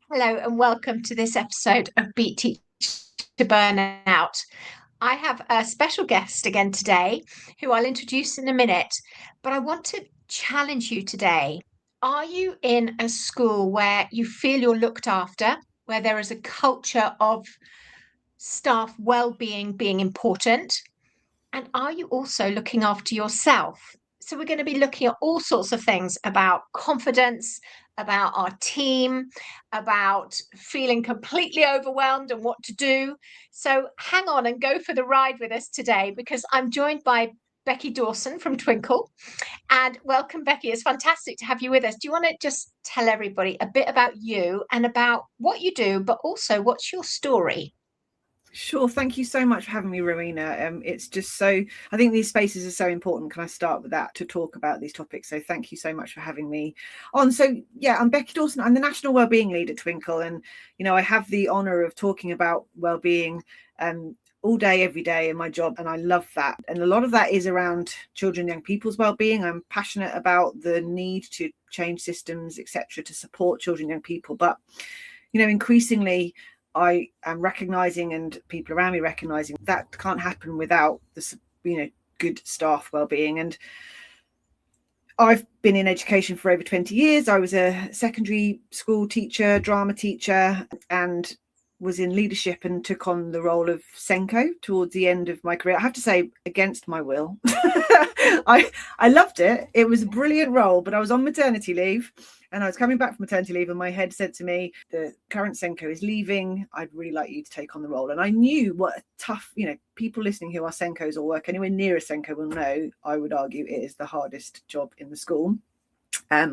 Hello and welcome to this episode of Beat Teacher Burnout. I have a special guest again today who I'll introduce in a minute, but I want to challenge you today. Are you in a school where you feel you're looked after, where there is a culture of staff well-being being important? And are you also looking after yourself? So, we're going to be looking at all sorts of things about confidence, about our team, about feeling completely overwhelmed and what to do. So, hang on and go for the ride with us today because I'm joined by Becky Dawson from Twinkl. And welcome, Becky. It's fantastic to have you with us. Do you want to just tell everybody a bit about you and about what you do, but also what's your story? Sure. Thank you so much for having me, Rowena. It's just so, I think these spaces are so important. Can I start with that to talk about these topics? So thank you so much for having me on. So yeah, I'm Becky Dawson. I'm the National Wellbeing Lead at Twinkl. And, I have the honour of talking about wellbeing all day, every day in my job. And I love that. And a lot of that is around children and young people's wellbeing. I'm passionate about the need to change systems, etc., to support children and young people. But, increasingly, I am recognizing, and people around me recognizing, that can't happen without the good staff well-being. And I've been in education for over 20 years. I was a secondary school teacher, drama teacher, and was in leadership and took on the role of SENCO towards the end of my career. I have to say, against my will. I loved it. It was a brilliant role, but I was on maternity leave. And I was coming back from maternity leave and my head said to me, the current SENCO is leaving. I'd really like you to take on the role. And I knew what a tough, people listening who are SENCOs or work anywhere near a SENCO will know, I would argue it is the hardest job in the school. So I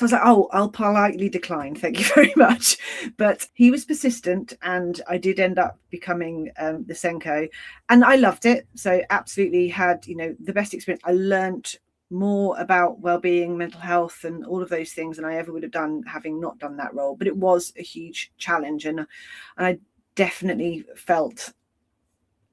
was like, oh, I'll politely decline. Thank you very much. But he was persistent and I did end up becoming the SENCO and I loved it. So absolutely had, the best experience. I learned more about well-being, mental health and all of those things than I ever would have done having not done that role. But it was a huge challenge and I definitely felt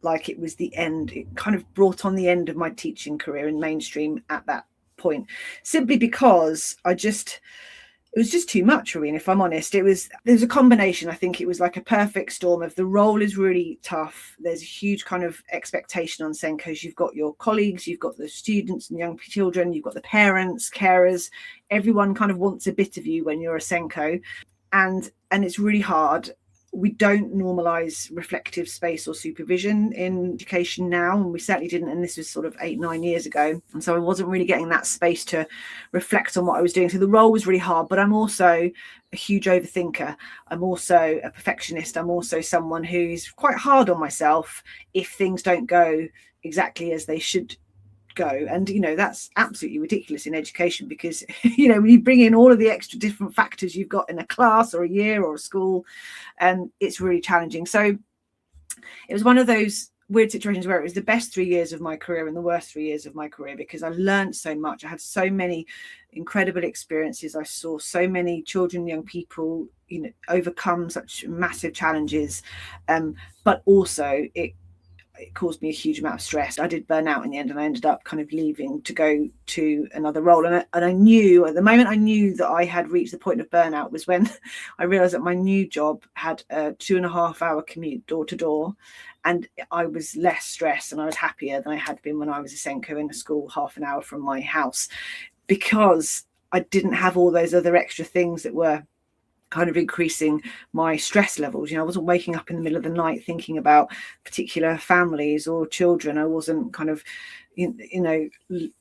like it was the end. It kind of brought on the end of my teaching career in mainstream at that point, simply because it was just too much, Rowena, if I'm honest. There was a combination. I think it was like a perfect storm of the role is really tough. There's a huge kind of expectation on SENCOs. You've got your colleagues, you've got the students and young children, you've got the parents, carers. Everyone kind of wants a bit of you when you're a SENCO. And it's really hard. We don't normalise reflective space or supervision in education now, and we certainly didn't, and this was sort of 8-9 years ago, and so I wasn't really getting that space to reflect on what I was doing. So the role was really hard, but I'm also a huge overthinker. I'm also a perfectionist. I'm also someone who's quite hard on myself if things don't go exactly as they should go. And that's absolutely ridiculous in education because when you bring in all of the extra different factors you've got in a class or a year or a school, and it's really challenging. So it was one of those weird situations where it was the best 3 years of my career and the worst 3 years of my career because I learned so much. I had so many incredible experiences. I saw so many children, young people, overcome such massive challenges, but also it caused me a huge amount of stress. I did burn out in the end and I ended up kind of leaving to go to another role. And I knew, at the moment I knew that I had reached the point of burnout was when I realised that my new job had a 2.5 hour commute door to door. And I was less stressed and I was happier than I had been when I was a SENCO in a school half an hour from my house because I didn't have all those other extra things that were kind of increasing my stress levels. I wasn't waking up in the middle of the night thinking about particular families or children. I wasn't kind of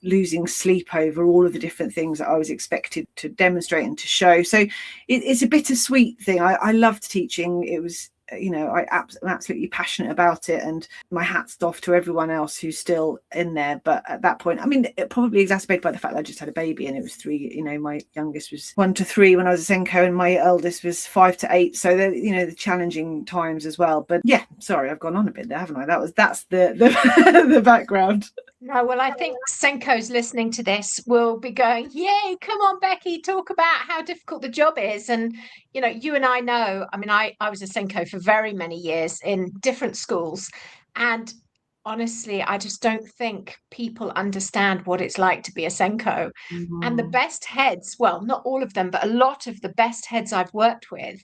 losing sleep over all of the different things that I was expected to demonstrate and to show. So it's a bittersweet thing. I loved teaching. It was I'm absolutely passionate about it, and my hat's off to everyone else who's still in there. But at that point, it probably exacerbated by the fact that I just had a baby and it was 3. My youngest was 1 to 3 when I was a SENCO, and my eldest was 5 to 8. So the challenging times as well. But yeah, sorry, I've gone on a bit there, haven't I? That's the the background. No, well, I think SENCO's listening to this will be going, yay, come on, Becky, talk about how difficult the job is. And, you and I know, I was a SENCO for very many years in different schools. And honestly, I just don't think people understand what it's like to be a SENCO. And the Mm, best heads, well, not all of them, but a lot of the best heads I've worked with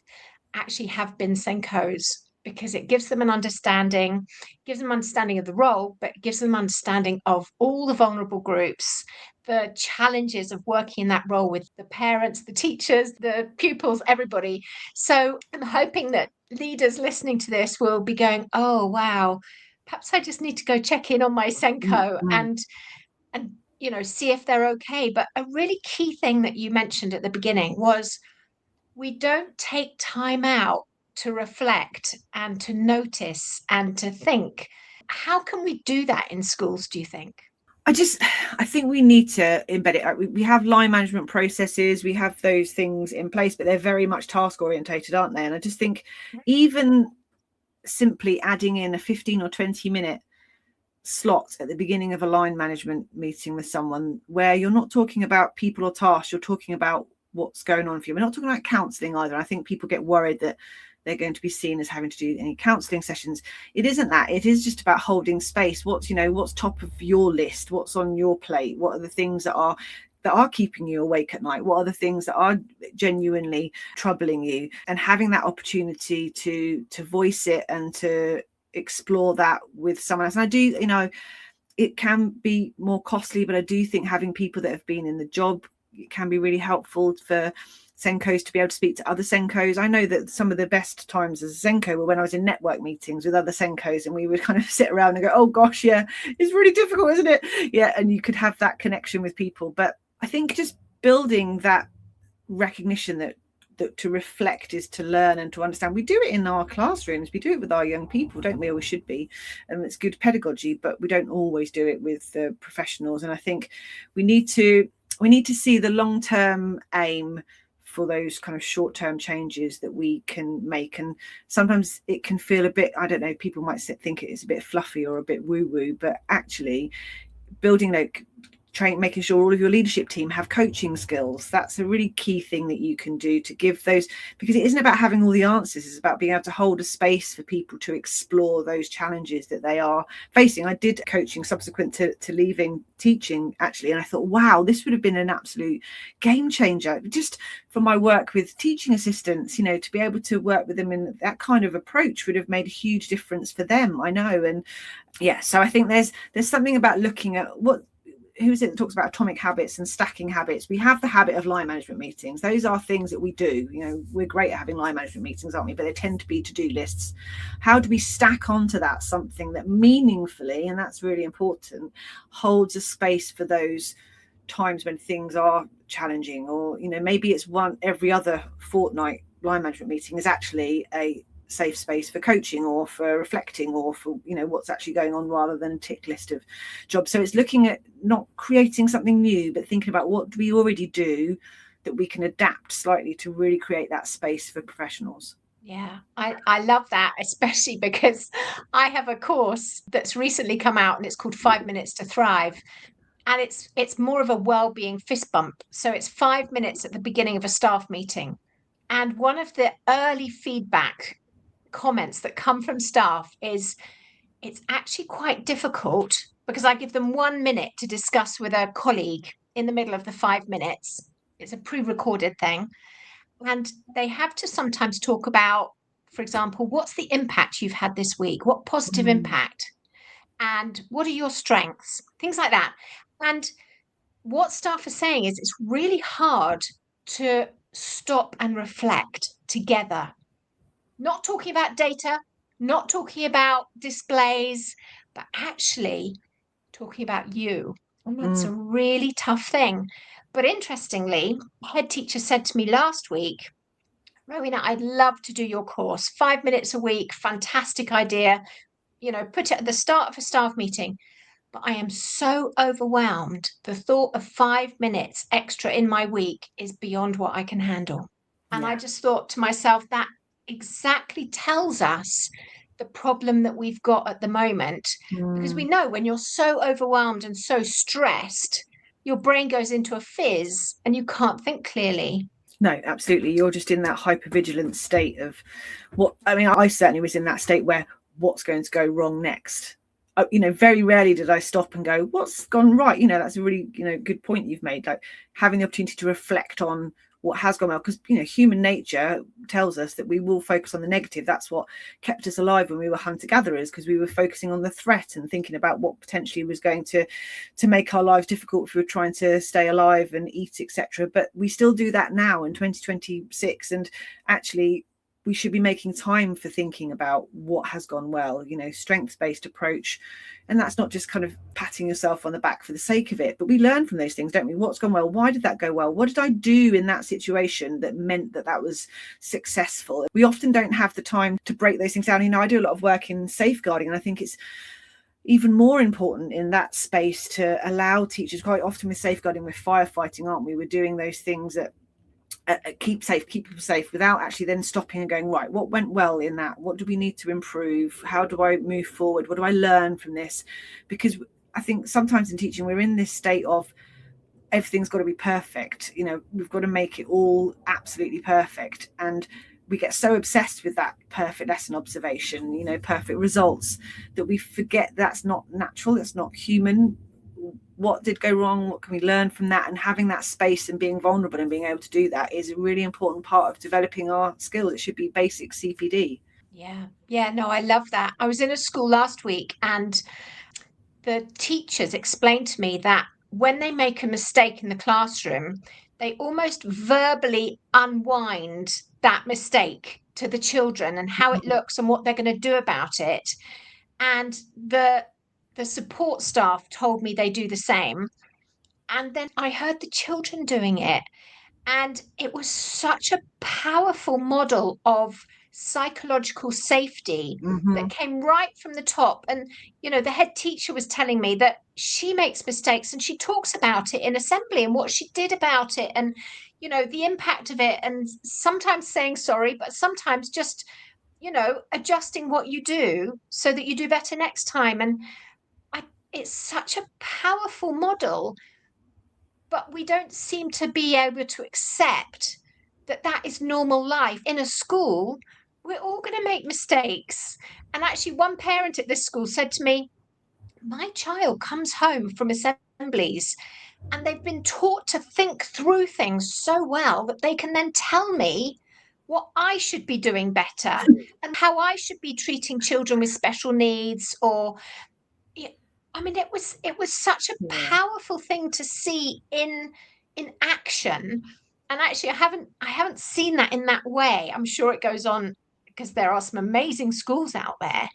actually have been SENCOs, because it gives them an understanding, gives them understanding of the role, but gives them understanding of all the vulnerable groups, the challenges of working in that role with the parents, the teachers, the pupils, everybody. So I'm hoping that leaders listening to this will be going, oh, wow, perhaps I just need to go check in on my mm, SENCO mm. and see if they're okay. But a really key thing that you mentioned at the beginning was we don't take time out to reflect and to notice and to think. How can we do that in schools, do you think? I think we need to embed it. We have line management processes, we have those things in place, but they're very much task orientated, aren't they? And I just think even simply adding in a 15 or 20-minute slot at the beginning of a line management meeting with someone where you're not talking about people or tasks, you're talking about what's going on for you. We're not talking about counselling either. I think people get worried that they're going to be seen as having to do any counselling sessions. It isn't that. It is just about holding space. What's top of your list? What's on your plate? What are the things that are keeping you awake at night? What are the things that are genuinely troubling you? And having that opportunity to voice it and to explore that with someone else. And I do, it can be more costly, but I do think having people that have been in the job, it can be really helpful for SENCOs to be able to speak to other SENCOs. I know that some of the best times as a SENCO were when I was in network meetings with other SENCOs, and we would kind of sit around and go, oh gosh, yeah, it's really difficult, isn't it? Yeah, and you could have that connection with people. But I think just building that recognition that to reflect is to learn and to understand. We do it in our classrooms, we do it with our young people, don't we? Or we should be, and it's good pedagogy, but we don't always do it with the professionals. And I think we need to see the long-term aim for those kind of short-term changes that we can make. And sometimes it can feel a bit, I don't know, people might think it's a bit fluffy or a bit woo-woo, but actually building making sure all of your leadership team have coaching skills. That's a really key thing that you can do to give those, because it isn't about having all the answers. It's about being able to hold a space for people to explore those challenges that they are facing. I did coaching subsequent to leaving teaching, actually, and I thought, wow, this would have been an absolute game changer just from my work with teaching assistants. To be able to work with them in that kind of approach would have made a huge difference for them, I know. And yeah, so I think there's something about looking at who is it that talks about atomic habits and stacking habits? We have the habit of line management meetings. Those are things that we do. We're great at having line management meetings, aren't we? But they tend to be to-do lists. How do we stack onto that something that meaningfully, and that's really important, holds a space for those times when things are challenging? Or maybe it's one every other fortnight line management meeting is actually a safe space for coaching or for reflecting or for what's actually going on, rather than a tick list of jobs. So it's looking at not creating something new, but thinking about what do we already do that we can adapt slightly to really create that space for professionals. Yeah, I love that, especially because I have a course that's recently come out and it's called 5 Minutes to Thrive. And it's more of a well-being fist bump. So it's 5 minutes at the beginning of a staff meeting. And one of the early feedback comments that come from staff is it's actually quite difficult because I give them 1 minute to discuss with a colleague in the middle of the 5 minutes. It's a pre-recorded thing. And they have to sometimes talk about, for example, what's the impact you've had this week? What positive impact? And what are your strengths? Things like that. And what staff are saying is it's really hard to stop and reflect together. Not talking about data, not talking about displays, but actually talking about you. And that's a really tough thing. But interestingly, head teacher said to me last week, Rowena, I'd love to do your course. 5 minutes a week, fantastic idea. Put it at the start of a staff meeting. But I am so overwhelmed. The thought of 5 minutes extra in my week is beyond what I can handle. And I just thought to myself, that exactly tells us the problem that we've got at the moment. Because we know when you're so overwhelmed and so stressed, your brain goes into a fizz and you can't think clearly. No, absolutely. You're just in that hypervigilant state of I certainly was in that state where what's going to go wrong next. very rarely did I stop and go, what's gone right? That's a really, good point you've made, like having the opportunity to reflect on what has gone well, because human nature tells us that we will focus on the negative. That's what kept us alive when we were hunter-gatherers, because we were focusing on the threat and thinking about what potentially was going to make our lives difficult if we were trying to stay alive and eat, etc. But we still do that now in 2026, and actually we should be making time for thinking about what has gone well, strengths-based approach. And that's not just kind of patting yourself on the back for the sake of it, but we learn from those things, don't we? What's gone well? Why did that go well? What did I do in that situation that meant that was successful? We often don't have the time to break those things down. I do a lot of work in safeguarding, and I think it's even more important in that space to allow teachers, quite often with safeguarding, with firefighting, aren't we? We're doing those things that keep people safe, without actually then stopping and going, right, what went well in that? What do we need to improve? How do I move forward? What do I learn from this? Because I think sometimes in teaching, we're in this state of everything's got to be perfect. We've got to make it all absolutely perfect. And we get so obsessed with that perfect lesson observation, perfect results, that we forget that's not natural, it's not human. What did go wrong? What can we learn from that? And having that space and being vulnerable and being able to do that is a really important part of developing our skills. It should be basic CPD. Yeah, no, I love that. I was in a school last week, and the teachers explained to me that when they make a mistake in the classroom, they almost verbally unwind that mistake to the children and how it looks and what they're going to do about it. And the support staff told me they do the same. And then I heard the children doing it. And it was such a powerful model of psychological safety that came right from the top. And, the head teacher was telling me that she makes mistakes and she talks about it in assembly and what she did about it and, the impact of it. And sometimes saying sorry, but sometimes just, adjusting what you do so that you do better next time. And it's such a powerful model, but we don't seem to be able to accept that that is normal life. In a school, we're all going to make mistakes. And actually, one parent at this school said to me, my child comes home from assemblies and they've been taught to think through things so well that they can then tell me what I should be doing better and how I should be treating children with special needs. Or I mean, it was such a powerful thing to see in action. And actually, I haven't seen that in that way. I'm sure it goes on because there are some amazing schools out there,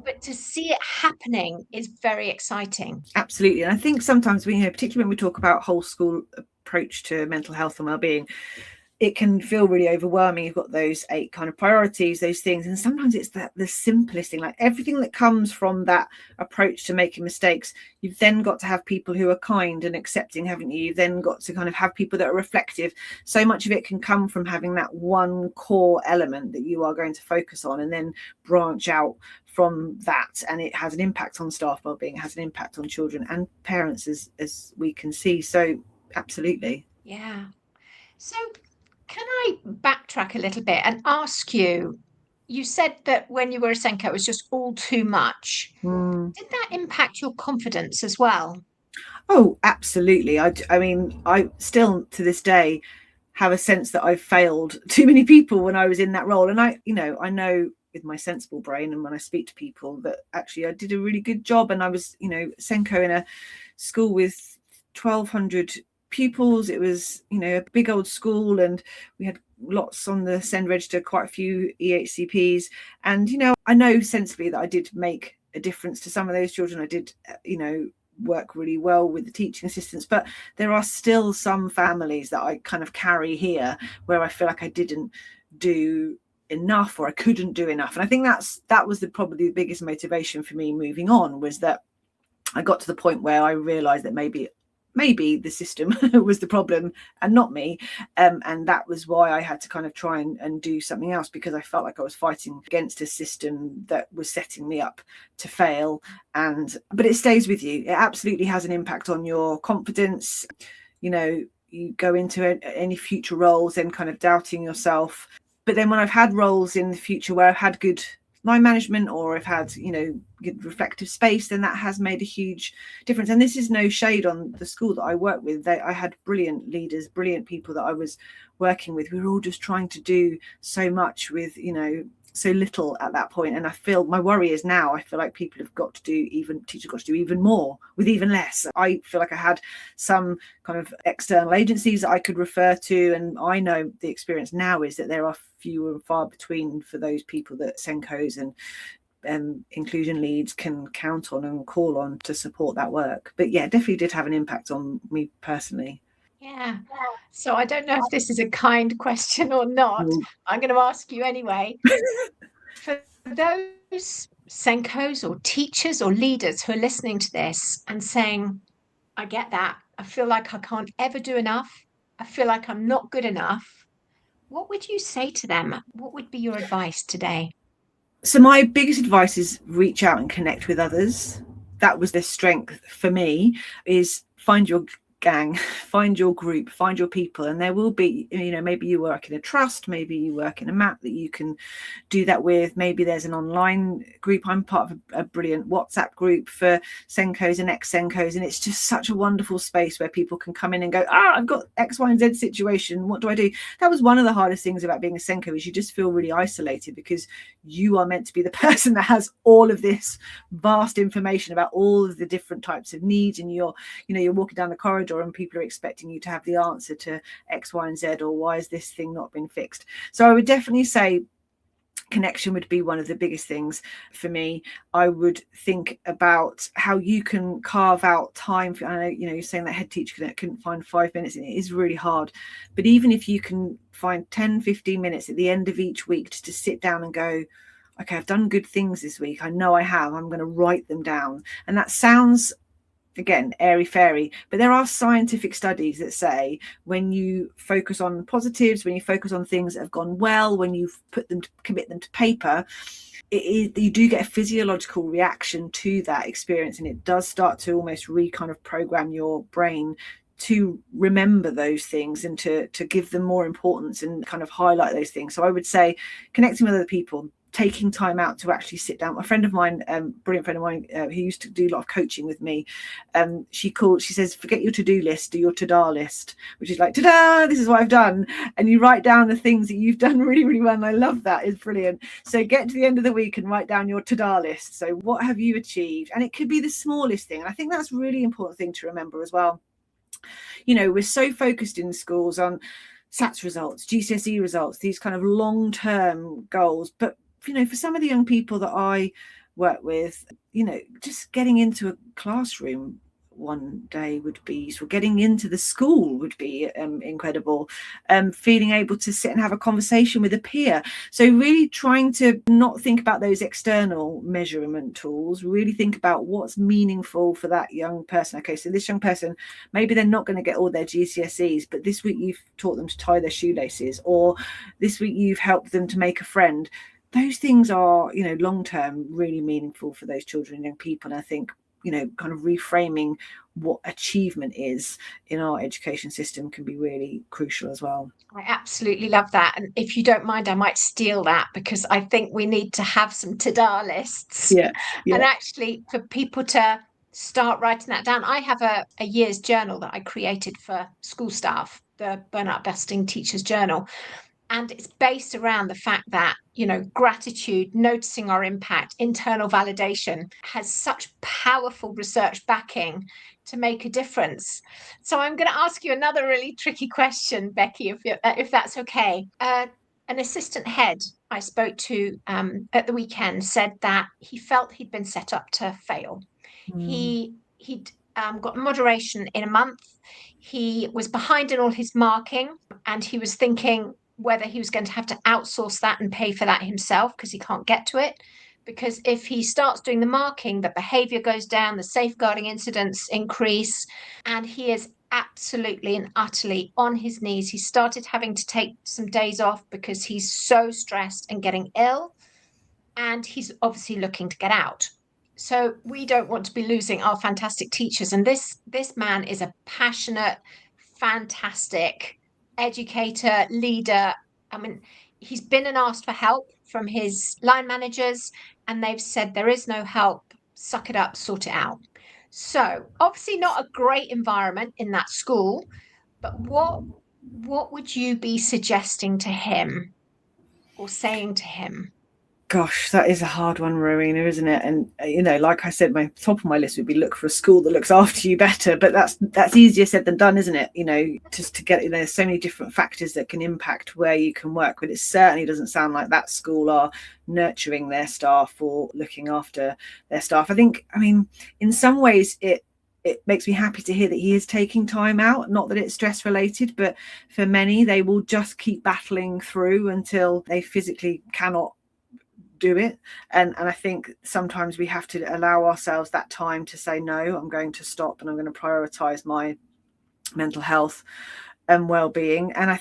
but to see it happening is very exciting. Absolutely. And I think sometimes particularly when we talk about whole school approach to mental health and well-being, it can feel really overwhelming. You've got those 8 kind of priorities, those things, and sometimes it's the simplest thing, like everything that comes from that approach to making mistakes. You've then got to have people who are kind and accepting, haven't you? You've then got to kind of have people that are reflective. So much of it can come from having that one core element that you are going to focus on, and then branch out from that, and it has an impact on staff wellbeing, it has an impact on children and parents, as we can see. So absolutely. Yeah. So can I backtrack a little bit and ask you, you said that when you were a SENCO, it was just all too much. Did that impact your confidence as well? Oh, absolutely. I mean, I still to this day have a sense that I've failed too many people when I was in that role. And I know with my sensible brain and when I speak to people that actually I did a really good job. And I was, SENCO in a school with 1,200 pupils. It was, a big old school, and we had lots on the SEND register, quite a few EHCPs. And, I know sensibly that I did make a difference to some of those children. I did, work really well with the teaching assistants, but there are still some families that I kind of carry here where I feel like I didn't do enough, or I couldn't do enough. And I think that was probably the biggest motivation for me moving on, was that I got to the point where I realized that maybe the system was the problem and not me, and that was why I had to kind of try and do something else, because I felt like I was fighting against a system that was setting me up to fail. But it stays with you. It absolutely has an impact on your confidence. You go into any future roles and kind of doubting yourself. But then when I've had roles in the future where I've had good line management or have had, good reflective space, then that has made a huge difference. And this is no shade on the school that I work with. I had brilliant leaders, brilliant people that I was working with. We were all just trying to do so much with, so little at that point. And I feel my worry is now I feel like teachers have got to do even more with even less. I feel like I had some kind of external agencies that I could refer to, and I know the experience now is that there are few and far between for those people that SENCOs and inclusion leads can count on and call on to support that work. But yeah, definitely did have an impact on me personally. Yeah. So I don't know if this is a kind question or not. I'm going to ask you anyway. For those SENCOs or teachers or leaders who are listening to this and saying, I get that. I feel like I can't ever do enough. I feel like I'm not good enough. What would you say to them? What would be your advice today? So my biggest advice is reach out and connect with others. That was the strength for me, is find your gang, find your group, find your people. And there will be, maybe you work in a trust, maybe you work in a MAP that you can do that with. Maybe there's an online group. I'm part of a brilliant WhatsApp group for SENCOs and ex-SENCOs, and it's just such a wonderful space where people can come in and go, I've got X, Y, and Z situation. What do I do? That was one of the hardest things about being a SENCO, is you just feel really isolated because you are meant to be the person that has all of this vast information about all of the different types of needs, and you're walking down the corridor and people are expecting you to have the answer to X, Y, and Z, or why has this thing not been fixed? So I would definitely say connection would be one of the biggest things for me. I would think about how you can carve out time for, I know, you're saying that head teacher couldn't find 5 minutes, and it is really hard, but even if you can find 10-15 minutes at the end of each week to sit down and go, okay, I've done good things this week, I know I have, I'm going to write them down. And that sounds, again, airy fairy, but there are scientific studies that say when you focus on positives, when you focus on things that have gone well, when you commit them to paper, you do get a physiological reaction to that experience, and it does start to almost program your brain to remember those things and to give them more importance and kind of highlight those things. So I would say connecting with other people, taking time out to actually sit down. A friend of mine, brilliant friend of mine, who used to do a lot of coaching with me, she says, forget your to-do list, do your to-da list, which is like, ta-da, this is what I've done. And you write down the things that you've done really, really well. And I love that. It's brilliant. So get to the end of the week and write down your to-da list. So what have you achieved? And it could be the smallest thing. And I think that's a really important thing to remember as well. We're so focused in schools on SATs results, GCSE results, these kind of long-term goals. But for some of the young people that I work with, just getting into a classroom one day would be useful. Getting into the school would be incredible. Feeling able to sit and have a conversation with a peer. So really trying to not think about those external measurement tools, really think about what's meaningful for that young person. Okay, so this young person, maybe they're not going to get all their GCSEs, but this week you've taught them to tie their shoelaces, or this week you've helped them to make a friend. Those things are, long term, really meaningful for those children and young people. And I think, kind of reframing what achievement is in our education system can be really crucial as well. I absolutely love that. And if you don't mind, I might steal that, because I think we need to have some to-do lists. Yeah. And actually for people to start writing that down. I have a year's journal that I created for school staff, the Burnout Busting Teachers Journal. And it's based around the fact that, gratitude, noticing our impact, internal validation has such powerful research backing to make a difference. So I'm going to ask you another really tricky question, Becky, if that's okay. An assistant head I spoke to at the weekend said that he felt he'd been set up to fail. He'd got moderation in a month. He was behind in all his marking, and he was thinking whether he was going to have to outsource that and pay for that himself, because he can't get to it. Because if he starts doing the marking, the behavior goes down, the safeguarding incidents increase, and he is absolutely and utterly on his knees. He started having to take some days off because he's so stressed and getting ill, and he's obviously looking to get out. So we don't want to be losing our fantastic teachers. And this man is a passionate, fantastic educator, leader. I mean, he's been and asked for help from his line managers, and they've said there is no help, suck it up, sort it out. So obviously not a great environment in that school, but what would you be suggesting to him or saying to him? Gosh, that is a hard one, Rowena, isn't it? And like I said, my top of my list would be look for a school that looks after you better. But that's easier said than done, isn't it? Just to get, there's so many different factors that can impact where you can work. But it certainly doesn't sound like that school are nurturing their staff or looking after their staff. I mean, in some ways, it makes me happy to hear that he is taking time out. Not that it's stress related, but for many, they will just keep battling through until they physically cannot do it. And I think sometimes we have to allow ourselves that time to say, no, I'm going to stop and I'm going to prioritize my mental health and well-being. And I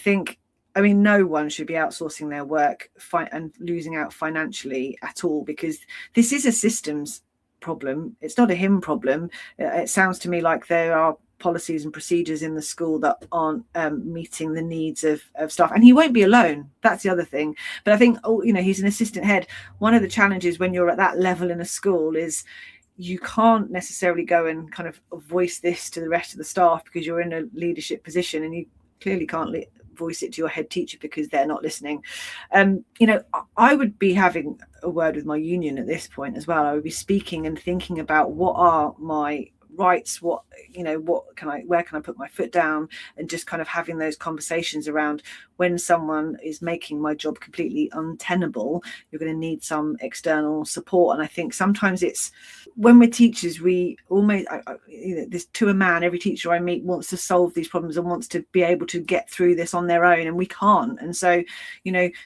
mean, no one should be outsourcing their work and losing out financially at all, because this is a systems problem. It's not a him problem. It sounds to me like there are policies and procedures in the school that aren't meeting the needs of staff, and he won't be alone. That's the other thing. But I think he's an assistant head. One of the challenges when you're at that level in a school is you can't necessarily go and kind of voice this to the rest of the staff because you're in a leadership position, and you clearly can't voice it to your head teacher because they're not listening. I would be having a word with my union at this point as well. I would be speaking and thinking about what are my rights, where can I put my foot down, and just kind of having those conversations around when someone is making my job completely untenable, you're going to need some external support. And I think sometimes it's when we're teachers, we almost this to a man, every teacher I meet wants to solve these problems and wants to be able to get through this on their own, and we can't. And so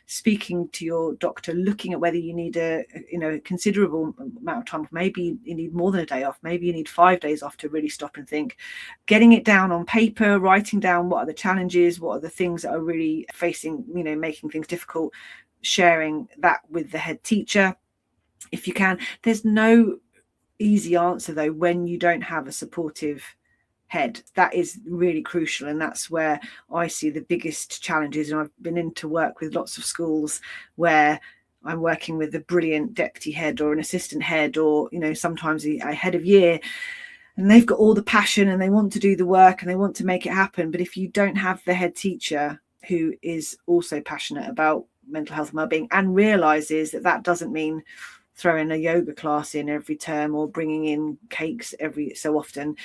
speaking to your doctor, looking at whether you need a considerable amount of time, maybe you need more than a day off, maybe you need 5 days off to really stop and think, getting it down on paper, writing down what are the challenges, what are the things that are really facing, making things difficult, sharing that with the head teacher if you can. There's no easy answer though when you don't have a supportive head. That is really crucial, and that's where I see the biggest challenges. And I've been in to work with lots of schools where I'm working with a brilliant deputy head or an assistant head, or sometimes a head of year, and they've got all the passion and they want to do the work and they want to make it happen. But if you don't have the head teacher who is also passionate about mental health and wellbeing and realizes that doesn't mean throwing a yoga class in every term or bringing in cakes every so often,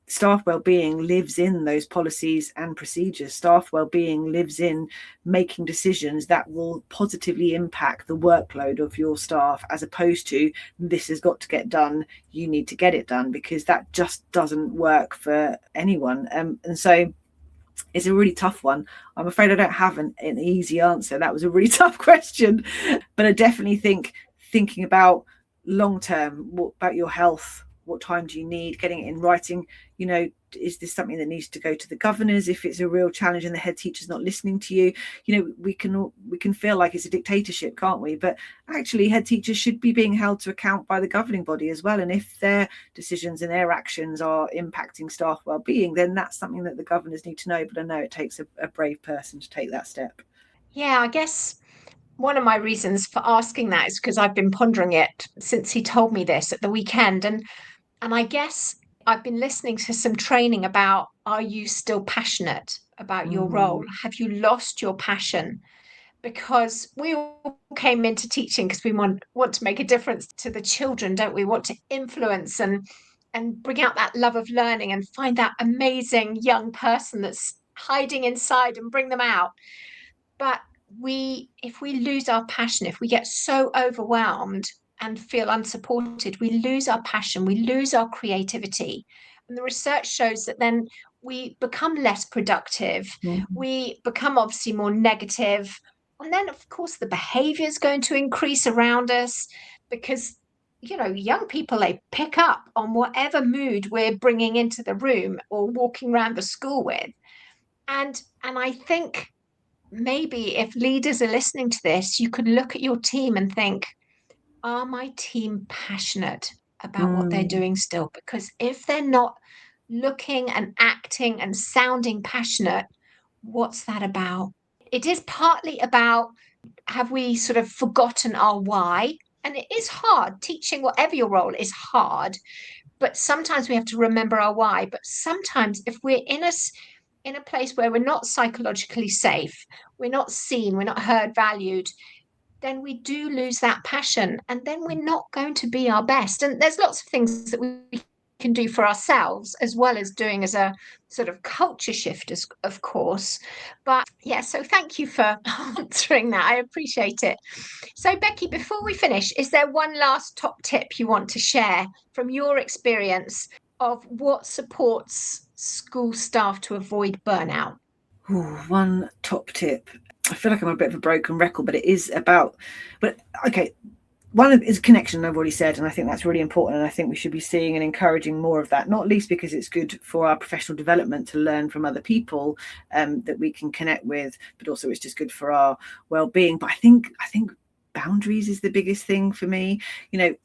staff wellbeing lives in those policies and procedures. Staff wellbeing lives in making decisions that will positively impact the workload of your staff, as opposed to this has got to get done, you need to get it done, because that just doesn't work for anyone. And so it's a really tough one. I'm afraid I don't have an easy answer. That was a really tough question. But I definitely think thinking about long term, what about your health? What time do you need? Getting it in writing. Is this something that needs to go to the governors if it's a real challenge and the head teacher's not listening to you? We can feel like it's a dictatorship, can't we? But actually, head teachers should be being held to account by the governing body as well. And if their decisions and their actions are impacting staff well-being, then that's something that the governors need to know. But I know it takes a brave person to take that step. Yeah, I guess one of my reasons for asking that is because I've been pondering it since he told me this at the weekend. And I guess I've been listening to some training about, are you still passionate about your role? Have you lost your passion? Because we all came into teaching because we want to make a difference to the children, don't we? Want to influence and bring out that love of learning and find that amazing young person that's hiding inside and bring them out. But if we lose our passion, if we get so overwhelmed and feel unsupported, we lose our passion, we lose our creativity. And the research shows that then we become less productive, we become obviously more negative, and then of course the behavior is going to increase around us, because young people, they pick up on whatever mood we're bringing into the room or walking around the school with. And I think maybe if leaders are listening to this, you could look at your team and think, are my team passionate about what they're doing still? Because if they're not looking and acting and sounding passionate, what's that about? it is partly about, have we sort of forgotten our why? And it is hard. Teaching, whatever your role, is hard. But sometimes we have to remember our why. But sometimes if we're in a place where we're not psychologically safe, we're not seen, we're not heard, valued, then we do lose that passion, and then we're not going to be our best. And there's lots of things that we can do for ourselves, as well as doing as a sort of culture shift, as, of course. But yeah, so thank you for answering that. I appreciate it. So, Becky, before we finish, is there one last top tip you want to share from your experience of what supports school staff to avoid burnout? Ooh, one top tip. I feel like I'm a bit of a broken record, but it is about, but okay. One is connection, I've already said, and I think that's really important. And I think we should be seeing and encouraging more of that, not least because it's good for our professional development to learn from other people that we can connect with, but also it's just good for our well-being. But I think boundaries is the biggest thing for me.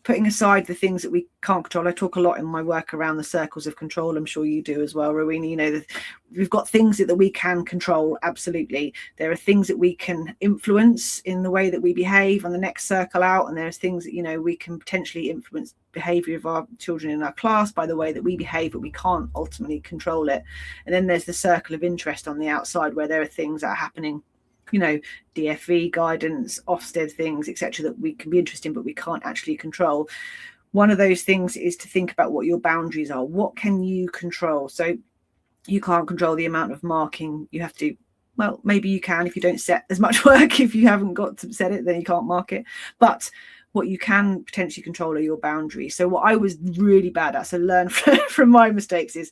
Putting aside the things that we can't control. I talk a lot in my work around the circles of control. I'm sure you do as well, Rowena. We've got things that we can control. Absolutely. There are things that we can influence in the way that we behave on the next circle out. And there's things that, we can potentially influence behavior of our children in our class by the way that we behave, but we can't ultimately control it. And then there's the circle of interest on the outside, where there are things that are happening, DFE guidance, Ofsted things, etc., that we can be interested in, but we can't actually control. One of those things is to think about what your boundaries are. What can you control? So you can't control the amount of marking you have to. Well, maybe you can if you don't set as much work. If you haven't got to set it, then you can't mark it. But what you can potentially control are your boundaries. So what I was really bad at, so learn from my mistakes, is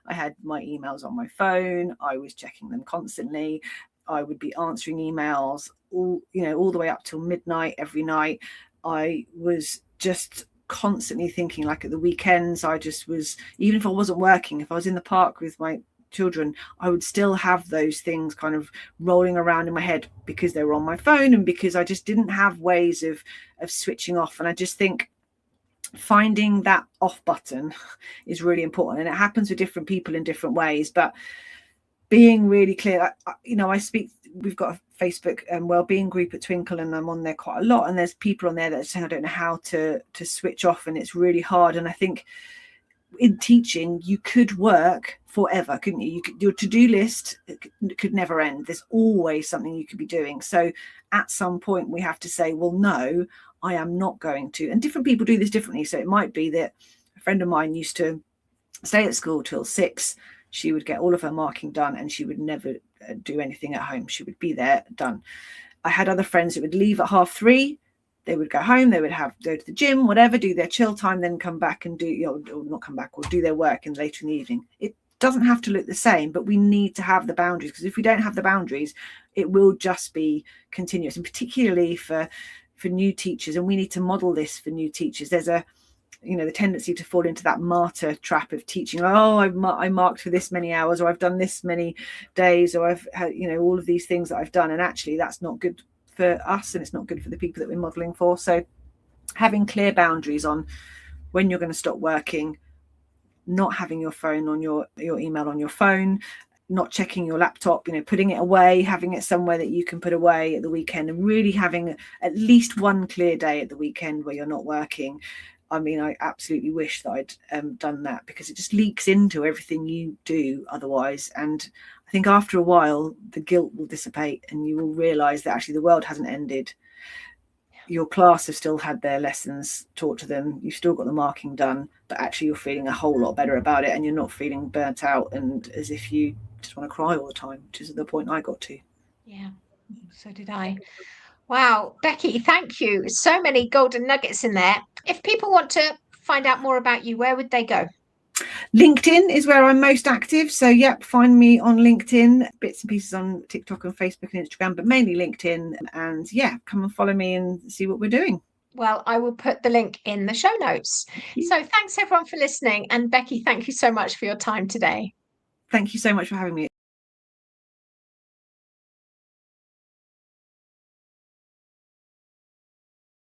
I had my emails on my phone. I was checking them constantly. I would be answering emails all the way up till midnight every night. I was just constantly thinking, like at the weekends, I just was, even if I wasn't working, if I was in the park with my children, I would still have those things kind of rolling around in my head because they were on my phone and because I just didn't have ways of switching off. And I just think finding that off button is really important, and it happens with different people in different ways. But being really clear, we've got a Facebook wellbeing group at Twinkl, and I'm on there quite a lot, and there's people on there that are saying, I don't know how to switch off, and it's really hard. And I think in teaching, you could work forever, couldn't you? Your to-do list could never end. There's always something you could be doing. So at some point we have to say, well, no, I am not going to. And different people do this differently. So it might be that a friend of mine used to stay at school till 6. She would get all of her marking done and she would never do anything at home. She would be there, done. I had other friends that would leave at 3:30. They would go home, they would go to the gym, whatever, do their chill time, then come back and do, or not come back, or do their work and later in the evening. It doesn't have to look the same, but we need to have the boundaries, because if we don't have the boundaries, it will just be continuous. And particularly for new teachers, and we need to model this for new teachers. There's the tendency to fall into that martyr trap of teaching. I marked for this many hours, or I've done this many days, or I've had, all of these things that I've done. And actually that's not good for us, and it's not good for the people that we're modeling for. So having clear boundaries on when you're going to stop working, not having your phone on your email on your phone, not checking your laptop, putting it away, having it somewhere that you can put away at the weekend, and really having at least one clear day at the weekend where you're not working. I mean, I absolutely wish that I'd done that, because it just leaks into everything you do otherwise. And I think after a while, the guilt will dissipate and you will realise that actually the world hasn't ended. Your class have still had their lessons taught to them. You've still got the marking done, but actually you're feeling a whole lot better about it, and you're not feeling burnt out and as if you just want to cry all the time, which is the point I got to. Yeah, so did I. Wow, Becky, thank you. So many golden nuggets in there. If people want to find out more about you, where would they go? LinkedIn is where I'm most active. So, yep, find me on LinkedIn, bits and pieces on TikTok and Facebook and Instagram, but mainly LinkedIn. And yeah, come and follow me and see what we're doing. Well, I will put the link in the show notes. So thanks everyone for listening. And Becky, thank you so much for your time today. Thank you so much for having me.